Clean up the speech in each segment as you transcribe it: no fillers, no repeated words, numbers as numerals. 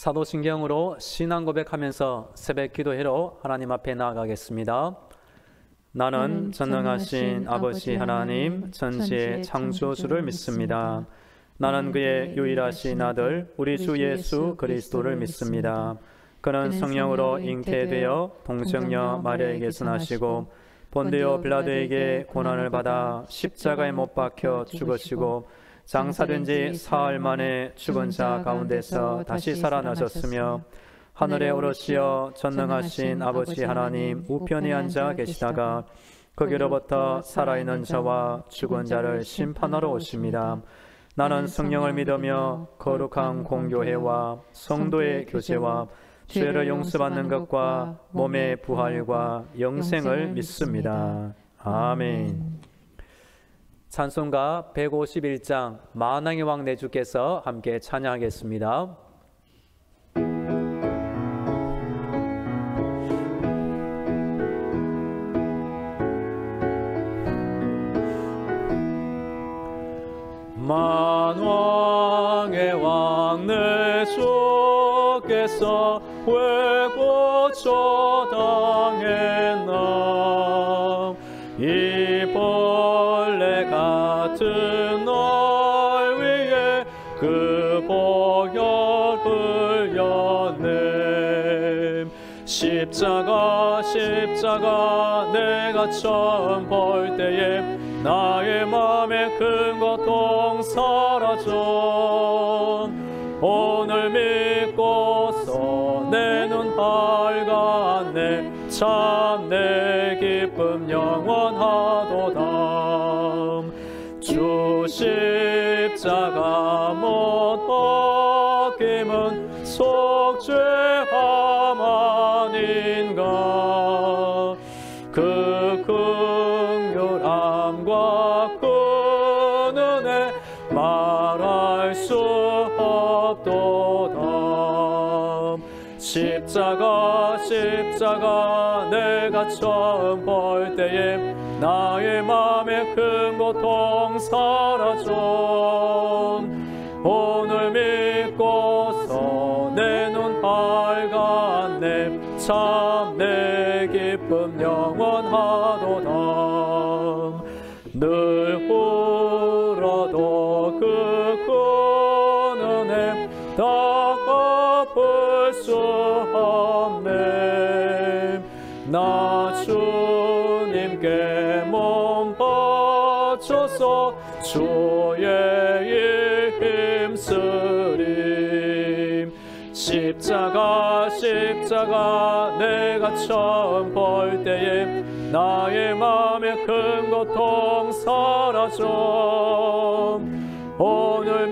사도신경으로 신앙 고백하면서 새벽 기도회로 하나님 앞에 나아가겠습니다. 나는 전능하신 아버지 하나님 전지의 창조주를 믿습니다. 나는 그의 유일하신 아들 우리 주 예수 그리스도를 믿습니다. 그는 성령으로 잉태되어 동정녀 마리아에게서 나시고 본디오 빌라도에게 고난을 받아 십자가에 못 박혀 죽으시고 장사된 지 사흘 만에 죽은 자 가운데서 다시 살아나셨으며 하늘에 오르시어 전능하신 아버지 하나님 우편에 앉아 계시다가 거기로부터 살아있는 자와 죽은 자를 심판하러 오십니다. 나는 성령을 믿으며 거룩한 공교회와 성도의 교제와 죄를 용서받는 것과 몸의 부활과 영생을 믿습니다. 아멘. 찬송가 151장 만왕의 왕 내 주께서 함께 찬양하겠습니다. 만왕의 왕 내 주께서 왜 고초당했나 이 벌레 같은 날 위에 그 보혈 흘렸네. 십자가 내가 처음 볼 때에 나의 맘에 큰 고통 사라져. 오늘 믿고서 내 눈 밝았네. 참 내 기쁨 영원하도다. 주 십자가 못 박힘은 속죄함 아닌가. 그 긍휼함과 그 은혜 말할 수 없도다. 십자가 내가 처음 볼 때에 나의 맘에 큰 고통 사라져. 오늘 믿고서 내 눈 밝았네. 참 내 기쁨 영원하도다. 늘 울어도 그 은혜 다 갚을 수 없네. 나 주님께 몸 바쳐서 주의 일 힘쓰리. 십자가 내가 처음 볼 때에 나의 맘에 큰 고통 사라져. 오늘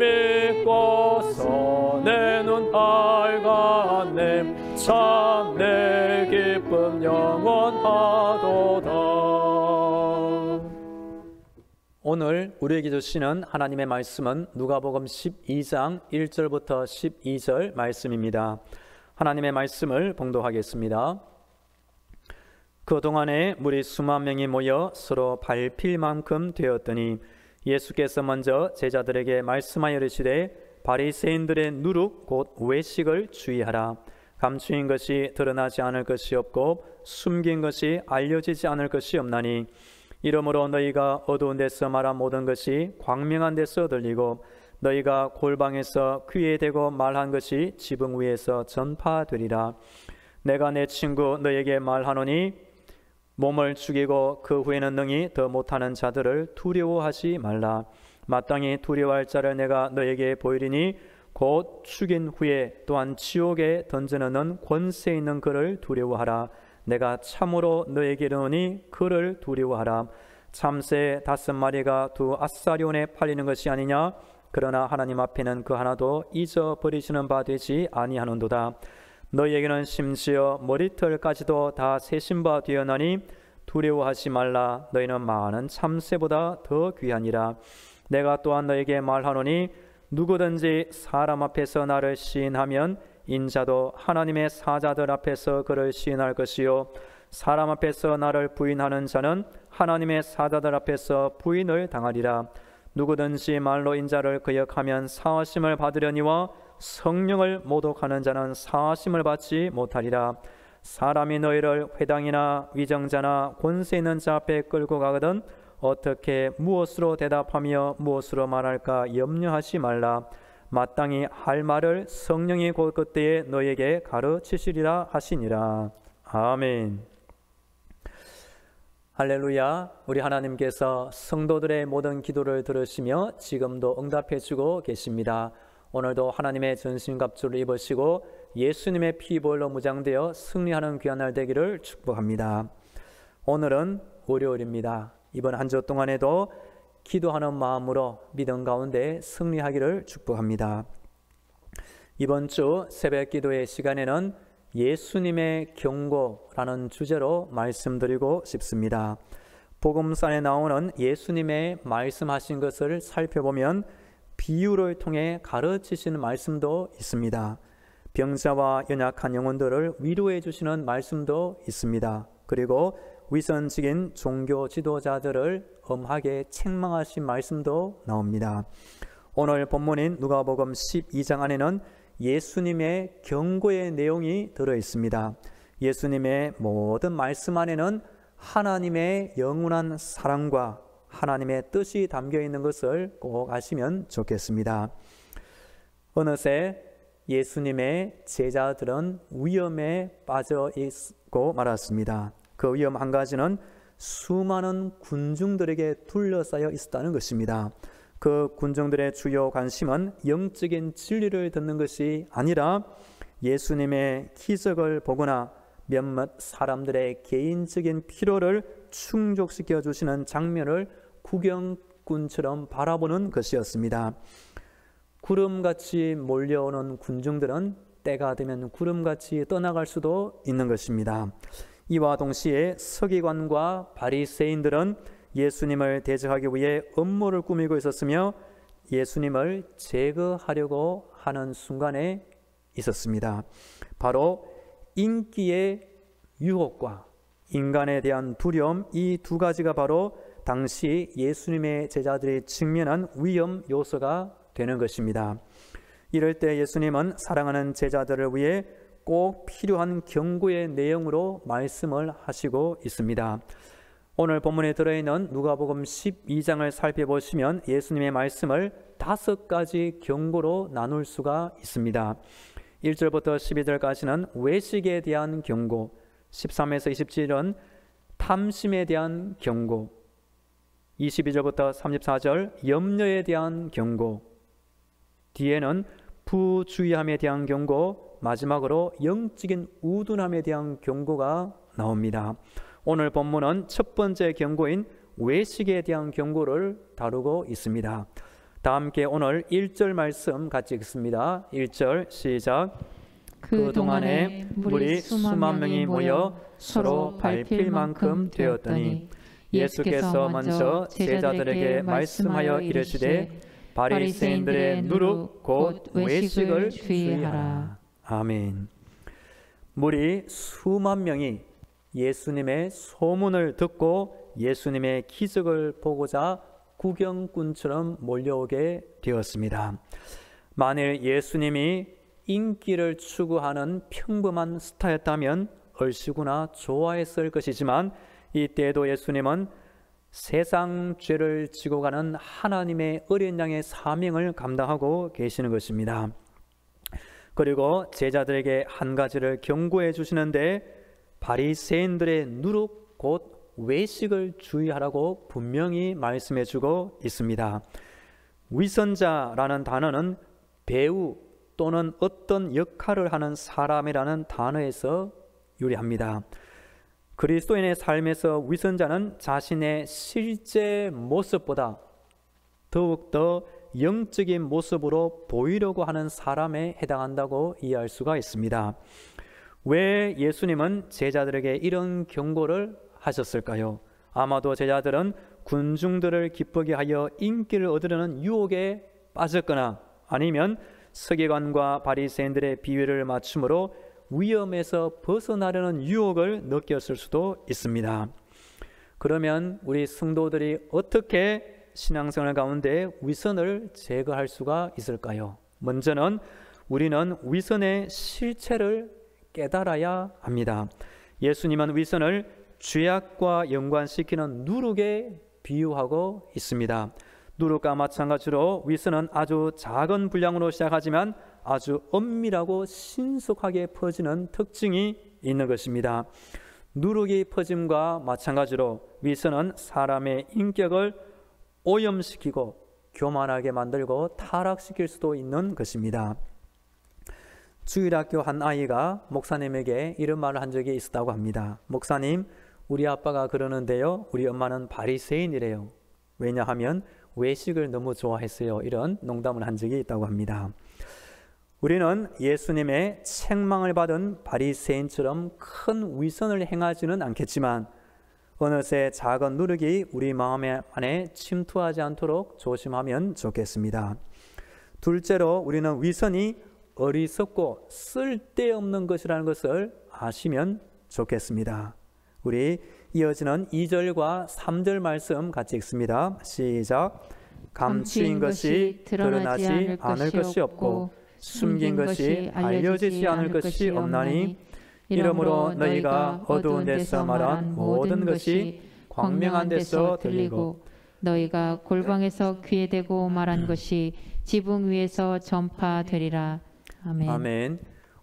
믿고서 내 눈 밝았네. 참 내 기쁨 영원하도다. 오늘 우리에게 주시는 하나님의 말씀은 누가복음 12장 1절부터 12절 말씀입니다. 하나님의 말씀을 봉독하겠습니다. 그동안에 무리 수만 명이 모여 서로 밟힐 만큼 되었더니 예수께서 먼저 제자들에게 말씀하여 이르시되 바리새인들의 누룩 곧 외식을 주의하라. 감추인 것이 드러나지 않을 것이 없고 숨긴 것이 알려지지 않을 것이 없나니 이러므로 너희가 어두운 데서 말한 모든 것이 광명한 데서 들리고 너희가 골방에서 귀에 대고 말한 것이 지붕 위에서 전파되리라. 내가 내 친구 너희에게 말하노니 몸을 죽이고 그 후에는 능히 더 못하는 자들을 두려워하지 말라. 마땅히 두려워할 자를 내가 너희에게 보이리니 곧 죽인 후에 또한 지옥에 던져넣는 권세 있는 그를 두려워하라. 내가 참으로 너희에게 이르노니 그를 두려워하라. 참새 5마리가 2아사리온에 팔리는 것이 아니냐. 그러나 하나님 앞에는 그 하나도 잊어버리시는 바 되지 아니하는도다. 너희에게는 심지어 머리털까지도 다 세신 바 되었나니 두려워하지 말라. 너희는 많은 참새보다 더 귀하니라. 내가 또한 너희에게 말하노니 누구든지 사람 앞에서 나를 시인하면 인자도 하나님의 사자들 앞에서 그를 시인할 것이요 사람 앞에서 나를 부인하는 자는 하나님의 사자들 앞에서 부인을 당하리라. 누구든지 말로 인자를 거역하면 사하심을 받으려니와 성령을 모독하는 자는 사하심을 받지 못하리라. 사람이 너희를 회당이나 위정자나 권세 있는 자 앞에 끌고 가거든 어떻게 무엇으로 대답하며 무엇으로 말할까 염려하지 말라. 마땅히 할 말을 성령이 곧 그때에 너희에게 가르치시리라 하시니라. 아멘. 할렐루야. 우리 하나님께서 성도들의 모든 기도를 들으시며 지금도 응답해 주고 계십니다. 오늘도 하나님의 전신갑주를 입으시고 예수님의 피보혈로 무장되어 승리하는 귀한 날 되기를 축복합니다. 오늘은 월요일입니다. 이번 한 주 동안에도 기도하는 마음으로 믿음 가운데 승리하기를 축복합니다. 이번 주 새벽 기도의 시간에는 예수님의 경고라는 주제로 말씀드리고 싶습니다. 복음서에 나오는 예수님의 말씀하신 것을 살펴보면 비유를 통해 가르치시는 말씀도 있습니다. 병자와 연약한 영혼들을 위로해 주시는 말씀도 있습니다. 그리고 위선적인 종교 지도자들을 엄하게 책망하신 말씀도 나옵니다. 오늘 본문인 누가복음 12장 안에는 예수님의 경고의 내용이 들어 있습니다. 예수님의 모든 말씀 안에는 하나님의 영원한 사랑과 하나님의 뜻이 담겨 있는 것을 꼭 아시면 좋겠습니다. 어느새 예수님의 제자들은 위험에 빠져 있고 말았습니다. 그 위험 한 가지는 수많은 군중들에게 둘러싸여 있었다는 것입니다. 그 군중들의 주요 관심은 영적인 진리를 듣는 것이 아니라 예수님의 기적을 보거나 몇몇 사람들의 개인적인 필요를 충족시켜 주시는 장면을 구경꾼처럼 바라보는 것이었습니다. 구름같이 몰려오는 군중들은 때가 되면 구름같이 떠나갈 수도 있는 것입니다. 이와 동시에 서기관과 바리새인들은 예수님을 대적하기 위해 음모를 꾸미고 있었으며 예수님을 제거하려고 하는 순간에 있었습니다. 바로 인기의 유혹과 인간에 대한 두려움, 이 두 가지가 바로 당시 예수님의 제자들이 직면한 위험 요소가 되는 것입니다. 이럴 때 예수님은 사랑하는 제자들을 위해 꼭 필요한 경고의 내용으로 말씀을 하시고 있습니다. 오늘 본문에 들어있는 누가복음 12장을 살펴보시면 예수님의 말씀을 5가지 경고로 나눌 수가 있습니다. 1절부터 12절까지는 외식에 대한 경고, 13에서 27절은 탐심에 대한 경고, 22절부터 34절 염려에 대한 경고, 뒤에는 부주의함에 대한 경고, 마지막으로 영적인 우둔함에 대한 경고가 나옵니다. 오늘 본문은 첫 번째 경고인 외식에 대한 경고를 다루고 있습니다. 다 함께 오늘 1절 말씀 같이 읽습니다. 1절 시작. 그동안에 물이 수만 명이 모여 서로 밟힐 만큼 되었더니 예수께서 먼저 제자들에게 말씀하여 이르시되 바리새인들의 누룩 곧 외식을 주의하라. 아멘. 물이 수만 명이 예수님의 소문을 듣고 예수님의 기적을 보고자 구경꾼처럼 몰려오게 되었습니다. 만일 예수님이 인기를 추구하는 평범한 스타였다면 얼씨구나 좋아했을 것이지만 이때에도 예수님은 세상 죄를 지고 가는 하나님의 어린 양의 사명을 감당하고 계시는 것입니다. 그리고 제자들에게 한 가지를 경고해 주시는데 바리새인들의 누룩 곧 외식을 주의하라고 분명히 말씀해 주고 있습니다. 위선자라는 단어는 배우 또는 어떤 역할을 하는 사람이라는 단어에서 유래합니다. 그리스도인의 삶에서 위선자는 자신의 실제 모습보다 더욱더 영적인 모습으로 보이려고 하는 사람에 해당한다고 이해할 수가 있습니다. 왜 예수님은 제자들에게 이런 경고를 하셨을까요? 아마도 제자들은 군중들을 기쁘게 하여 인기를 얻으려는 유혹에 빠졌거나 아니면 서기관과 바리새인들의 비위를 맞춤으로 위험에서 벗어나려는 유혹을 느꼈을 수도 있습니다. 그러면 우리 성도들이 어떻게 신앙생활 가운데 위선을 제거할 수가 있을까요? 먼저는 우리는 위선의 실체를 깨달아야 합니다. 예수님은 위선을 죄악과 연관시키는 누룩에 비유하고 있습니다. 누룩과 마찬가지로 위선은 아주 작은 분량으로 시작하지만 아주 엄밀하고 신속하게 퍼지는 특징이 있는 것입니다. 누룩이 퍼짐과 마찬가지로 위선은 사람의 인격을 오염시키고 교만하게 만들고 타락시킬 수도 있는 것입니다. 주일학교 한 아이가 목사님에게 이런 말을 한 적이 있었다고 합니다. 목사님, 우리 아빠가 그러는데요, 우리 엄마는 바리새인이래요. 왜냐하면 외식을 너무 좋아했어요. 이런 농담을 한 적이 있다고 합니다. 우리는 예수님의 책망을 받은 바리새인처럼 큰 위선을 행하지는 않겠지만 어느새 작은 누룩이 우리 마음 안에 침투하지 않도록 조심하면 좋겠습니다. 둘째로 우리는 위선이 어리석고 쓸데없는 것이라는 것을 아시면 좋겠습니다. 우리 이어지는 2절과 3절 말씀 같이 읽습니다. 시작. 감추인 것이 드러나지 않을 것이 없고 숨긴 것이 알려지지 않을 것이 없나니 이러므로 너희가 어두운 데서 말한 모든 것이 광명한 데서 들리고 너희가 골방에서 귀에 대고 말한 것이 지붕 위에서 전파되리라. 아멘. 아멘.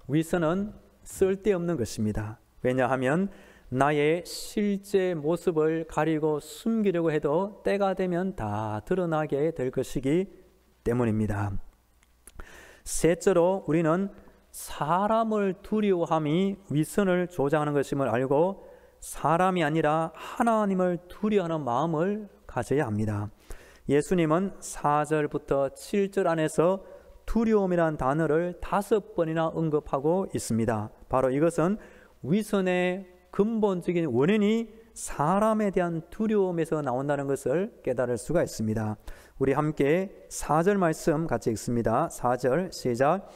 위선은 쓸데없는 것입니다. 왜냐하면 나의 실제 모습을 가리고 숨기려고 해도 때가 되면 다 드러나게 될 것이기 때문입니다. 셋째로 우리는 사람을 두려워함이 위선을 조장하는 것임을 알고 사람이 아니라 하나님을 두려워하는 마음을 가져야 합니다. 예수님은 4절부터 7절 안에서 두려움이라는 단어를 5번이나 언급하고 있습니다. 바로 이것은 위선의 근본적인 원인이 사람에 대한 두려움에서 나온다는 것을 깨달을 수가 있습니다. 우리 함께 4절 말씀 같이 읽습니다. 4절 시작.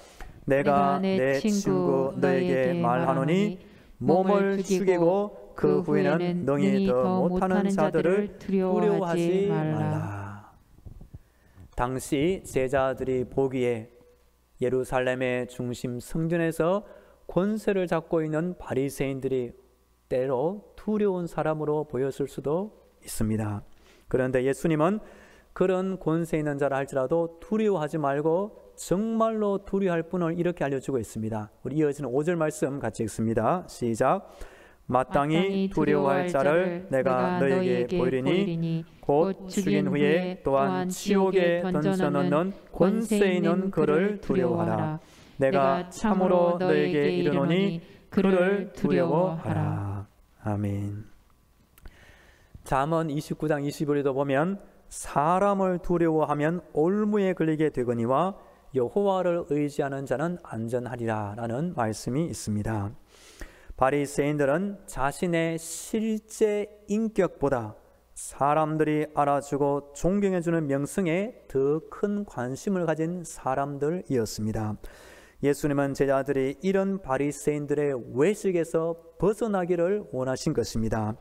내가 내 친구 너에게 말하노니 몸을 죽이고 그 후에는 능히 더 못하는 자들을 두려워하지 말라. 당시 제자들이 보기에 예루살렘의 중심 성전에서 권세를 잡고 있는 바리새인들이 때로 두려운 사람으로 보였을 수도 있습니다. 그런데 예수님은 그런 권세 있는 자라 할지라도 두려워하지 말고 정말로 두려워할 분을 이렇게 알려주고 있습니다. 우리 이어지는 5절 말씀 같이 읽습니다. 시작. 마땅히 두려워할 자를 내가 너에게 보이리니 곧 죽인 후에 또한 지옥에 던져넣는 권세 있는 그를 두려워하라. 내가 참으로 너에게 이르노니 그를 두려워하라. 아멘. 잠언 29장 21절도 보면 사람을 두려워하면 올무에 걸리게 되거니와 여호와를 의지하는 자는 안전하리라 라는 말씀이 있습니다. 바리새인들은 자신의 실제 인격보다 사람들이 알아주고 존경해주는 명성에 더 큰 관심을 가진 사람들이었습니다. 예수님은 제자들이 이런 바리새인들의 외식에서 벗어나기를 원하신 것입니다.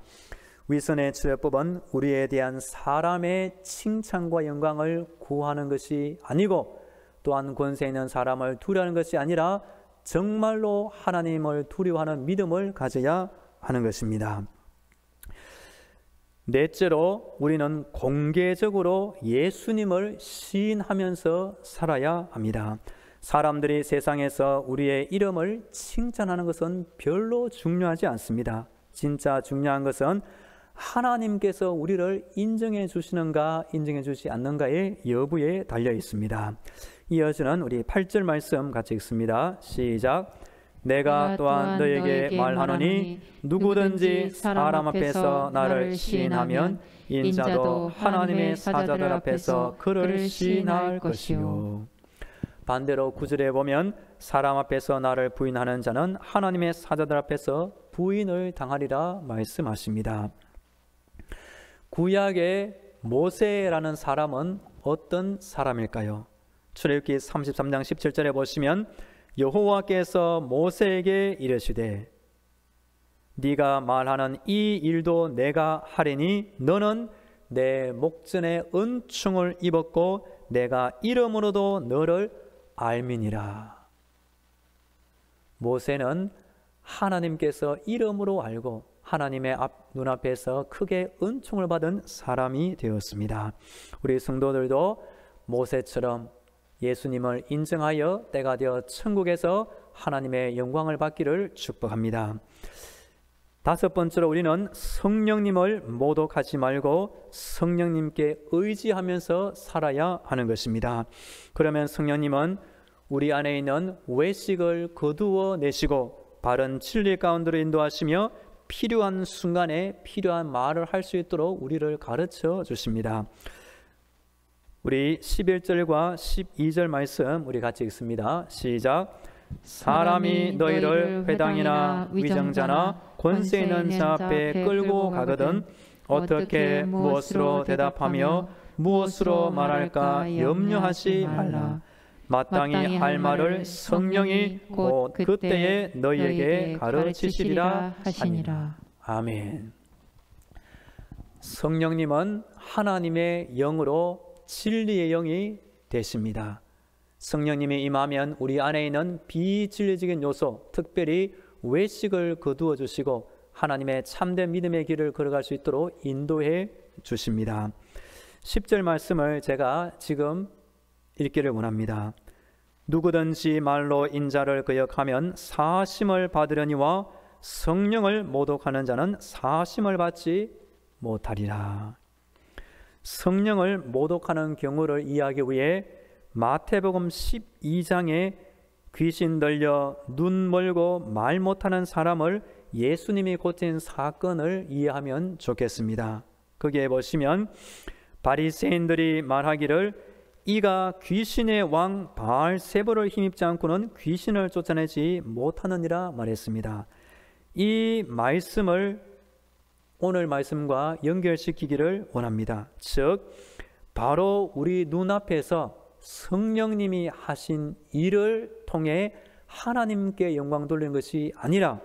위선의 치료법은 우리에 대한 사람의 칭찬과 영광을 구하는 것이 아니고 또한 권세 있는 사람을 두려워하는 것이 아니라 정말로 하나님을 두려워하는 믿음을 가져야 하는 것입니다. 넷째로 우리는 공개적으로 예수님을 시인하면서 살아야 합니다. 사람들이 세상에서 우리의 이름을 칭찬하는 것은 별로 중요하지 않습니다. 진짜 중요한 것은 하나님께서 우리를 인정해 주시는가 인정해 주시지 않는가의 여부에 달려 있습니다. 이어지는 우리 8절 말씀 같이 읽습니다. 시작. 내가 또한 너에게 말하노니 누구든지 사람 앞에서 나를 시인하면 인자도 하나님의 사자들 앞에서 그를 시인할 것이요. 반대로 9절에 보면 사람 앞에서 나를 부인하는 자는 하나님의 사자들 앞에서 부인을 당하리라 말씀하십니다. 구약의 모세라는 사람은 어떤 사람일까요? 출애굽기 33장 17절에 보시면 여호와께서 모세에게 이르시되 네가 말하는 이 일도 내가 하리니 너는 내 목전에 은총을 입었고 내가 이름으로도 너를 알미니라. 모세는 하나님께서 이름으로 알고 하나님의 눈앞에서 크게 은총을 받은 사람이 되었습니다. 우리 성도들도 모세처럼 예수님을 인정하여 때가 되어 천국에서 하나님의 영광을 받기를 축복합니다. 다섯 번째로 우리는 성령님을 모독하지 말고 성령님께 의지하면서 살아야 하는 것입니다. 그러면 성령님은 우리 안에 있는 외식을 거두어 내시고 바른 진리 가운데로 인도하시며 필요한 순간에 필요한 말을 할 수 있도록 우리를 가르쳐 주십니다. 우리 11절과 12절 말씀 우리 같이 읽습니다. 시작. 사람이 너희를 회당이나 위정자나 권세 있는 자 앞에 끌고 가거든 어떻게 무엇으로 대답하며 무엇으로 말할까 염려하지 말라. 마땅히 할 말을 성령이 곧 그때에 너희에게 가르치시리라 하시니라. 아멘. 성령님은 하나님의 영으로 진리의 영이 되십니다. 성령님이 임하면 우리 안에 있는 비진리적인 요소, 특별히 외식을 거두어 주시고 하나님의 참된 믿음의 길을 걸어갈 수 있도록 인도해 주십니다. 10절 말씀을 제가 지금 읽기를 원합니다. 누구든지 말로 인자를 거역하면 사심을 받으려니와 성령을 모독하는 자는 사심을 받지 못하리라. 성령을 모독하는 경우를 이해하기 위해 마태복음 12장에 귀신 들려 눈 멀고 말 못하는 사람을 예수님이 고친 사건을 이해하면 좋겠습니다. 거기에 보시면 바리새인들이 말하기를 이가 귀신의 왕 바알세불을 힘입지 않고는 귀신을 쫓아내지 못하느니라 말했습니다. 이 말씀을 오늘 말씀과 연결시키기를 원합니다. 즉 바로 우리 눈앞에서 성령님이 하신 일을 통해 하나님께 영광 돌리는 것이 아니라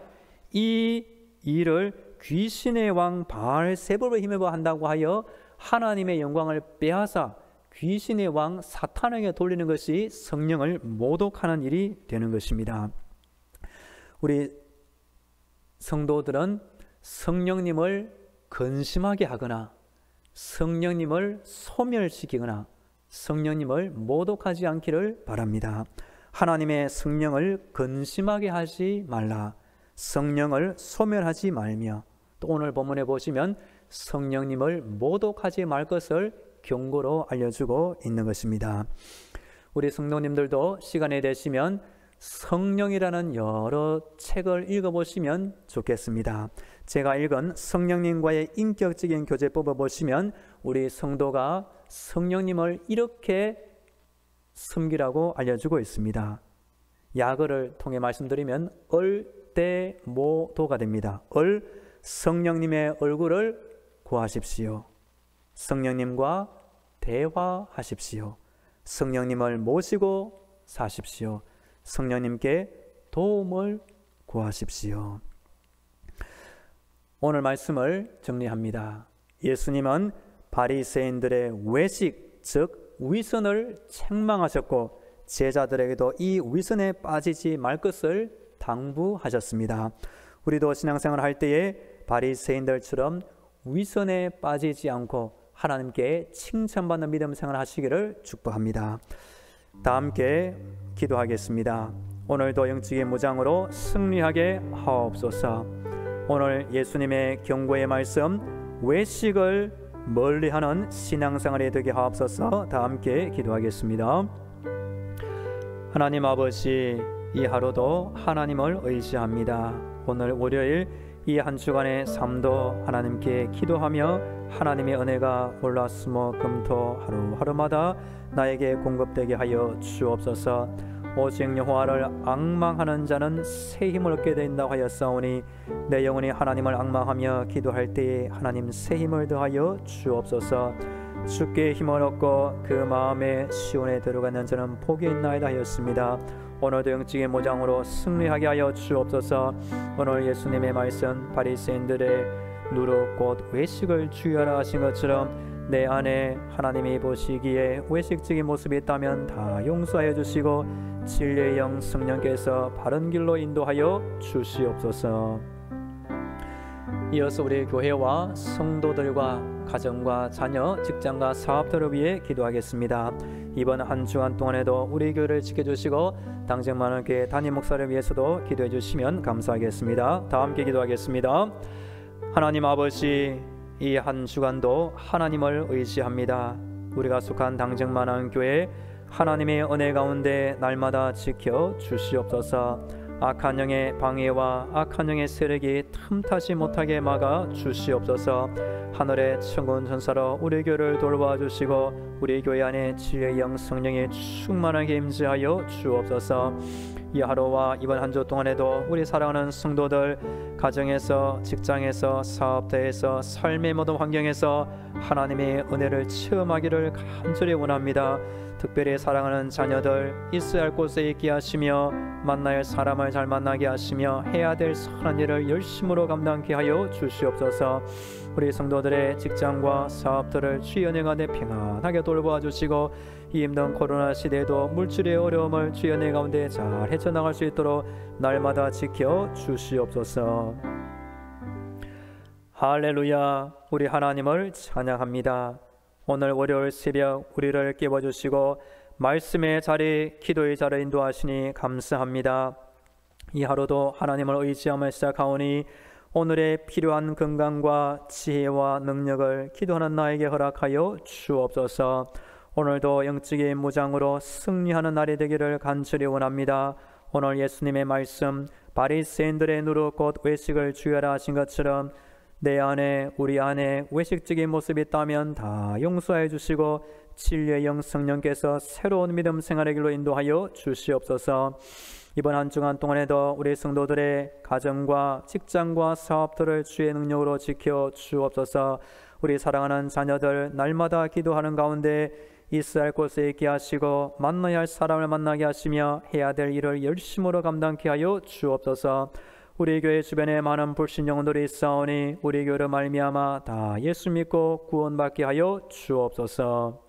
이 일을 귀신의 왕 바알세불을 힘입어 한다고 하여 하나님의 영광을 빼앗아 귀신의 왕 사탄에게 돌리는 것이 성령을 모독하는 일이 되는 것입니다. 우리 성도들은 성령님을 근심하게 하거나 성령님을 소멸시키거나 성령님을 모독하지 않기를 바랍니다. 하나님의 성령을 근심하게 하지 말라. 성령을 소멸하지 말며 또 오늘 본문에 보시면 성령님을 모독하지 말 것을 경고로 알려주고 있는 것입니다. 우리 성도님들도 시간이 되시면 성령이라는 여러 책을 읽어보시면 좋겠습니다. 제가 읽은 성령님과의 인격적인 교제법을 보시면 우리 성도가 성령님을 이렇게 섬기라고 알려주고 있습니다. 야거를 통해 말씀드리면 얼대모도가 됩니다. 성령님의 얼굴을 구하십시오. 성령님과 대화하십시오. 성령님을 모시고 사십시오. 성령님께 도움을 구하십시오. 오늘 말씀을 정리합니다. 예수님은 바리새인들의 외식, 즉 위선을 책망하셨고 제자들에게도 이 위선에 빠지지 말 것을 당부하셨습니다. 우리도 신앙생활을 할 때에 바리새인들처럼 위선에 빠지지 않고 하나님께 칭찬받는 믿음 생활 하시기를 축복합니다. 다 함께 기도하겠습니다. 오늘도 영적인 무장으로 승리하게 하옵소서. 오늘 예수님의 경고의 말씀 외식을 멀리하는 신앙생활이 되게 하옵소서. 다 함께 기도하겠습니다. 하나님 아버지, 이 하루도 하나님을 의지합니다. 오늘 월요일 이 한 주간의 삶도 하나님께 기도하며 하나님의 은혜가 올라스모 금토 하루하루마다 나에게 공급되게 하여 주옵소서. 오직 여호와를 앙망하는 자는 새 힘을 얻게 된다고 하였사오니 내 영혼이 하나님을 앙망하며 기도할 때에 하나님 새 힘을 더하여 주옵소서. 주께 힘을 얻고 그 마음에 시온에 들어가는 자는 복이 있나이다 하였습니다. 오늘도 영적인 모장으로 승리하게 하여 주옵소서. 오늘 예수님의 말씀 바리새인들의 누룩 곧 외식을 주의하라 하신 것처럼 내 안에 하나님이 보시기에 외식적인 모습이 있다면 다 용서하여 주시고 진리의 영 성령께서 바른 길로 인도하여 주시옵소서. 이어서 우리 교회와 성도들과 가정과 자녀, 직장과 사업들을 위해 기도하겠습니다. 이번 한 주간 동안에도 우리 교회를 지켜주시고 당정만한 교회 담임 목사를 위해서도 기도해 주시면 감사하겠습니다. 다 함께 기도하겠습니다. 하나님 아버지, 이 한 주간도 하나님을 의지합니다. 우리가 속한 당정만한 교회 하나님의 은혜 가운데 날마다 지켜 주시옵소서. 악한 영의 방해와 악한 영의 세력이 틈타지 못하게 막아 주시옵소서. 하늘의 천군 천사로 우리 교회를 돌봐 주시고 우리 교회 안에 진리의 영 성령이 충만하게 임재하여 주옵소서. 이 하루와 이번 한 주 동안에도 우리 사랑하는 성도들 가정에서, 직장에서, 사업터에서, 삶의 모든 환경에서 하나님의 은혜를 체험하기를 간절히 원합니다. 특별히 사랑하는 자녀들 있어야 할 곳에 있게 하시며 만나야 할 사람을 잘 만나게 하시며 해야 될 선한 일을 열심으로 감당케 하여 주시옵소서. 우리 성도들의 직장과 사업들을 주의 은혜 가운데 평안하게 돌보아 주시고 이 힘든 코로나 시대에도 물질의 어려움을 주의 은혜 가운데 잘 헤쳐나갈 수 있도록 날마다 지켜 주시옵소서. 할렐루야. 우리 하나님을 찬양합니다. 오늘 월요일 새벽 우리를 깨워주시고 말씀의 자리, 기도의 자리에 인도하시니 감사합니다. 이 하루도 하나님을 의지함을 시작하오니 오늘의 필요한 건강과 지혜와 능력을 기도하는 나에게 허락하여 주옵소서. 오늘도 영적인 무장으로 승리하는 날이 되기를 간절히 원합니다. 오늘 예수님의 말씀 바리새인들의 누룩 곧 외식을 주의하라 하신 것처럼 내 안에 우리 안에 외식적인 모습이 있다면 다 용서해 주시고 진리의 영 성령께서 새로운 믿음 생활의 길로 인도하여 주시옵소서. 이번 한 주간 동안에도 우리 성도들의 가정과 직장과 사업들을 주의 능력으로 지켜 주옵소서. 우리 사랑하는 자녀들 날마다 기도하는 가운데 있어야 할 곳에 있게 하시고 만나야 할 사람을 만나게 하시며 해야 될 일을 열심으로 감당케 하여 주옵소서. 우리 교회 주변에 많은 불신 영혼들이 있사오니 우리 교회로 말미암아 다 예수 믿고 구원받게 하여 주옵소서.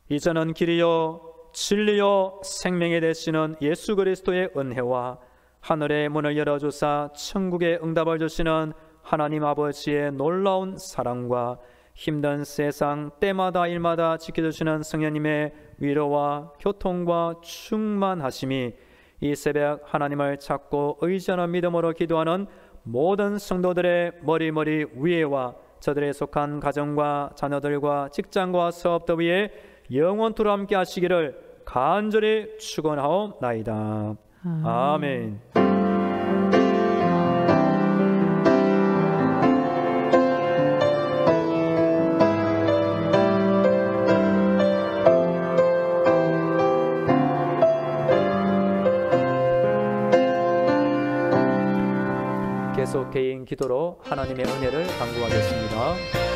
이제는 길이요 진리요 생명이 되시는 예수 그리스도의 은혜와 하늘의 문을 열어주사 천국의 응답을 주시는 하나님 아버지의 놀라운 사랑과 힘든 세상 때마다 일마다 지켜주시는 성령님의 위로와 교통과 충만하심이 이 새벽 하나님을 찾고 의지하는 믿음으로 기도하는 모든 성도들의 머리 위에와 저들에 속한 가정과 자녀들과 직장과 사업들 위에 영원토록 함께 하시기를 간절히 축원하옵나이다. 아멘. 계속 개인 기도로 하나님의 은혜를 간구하겠습니다.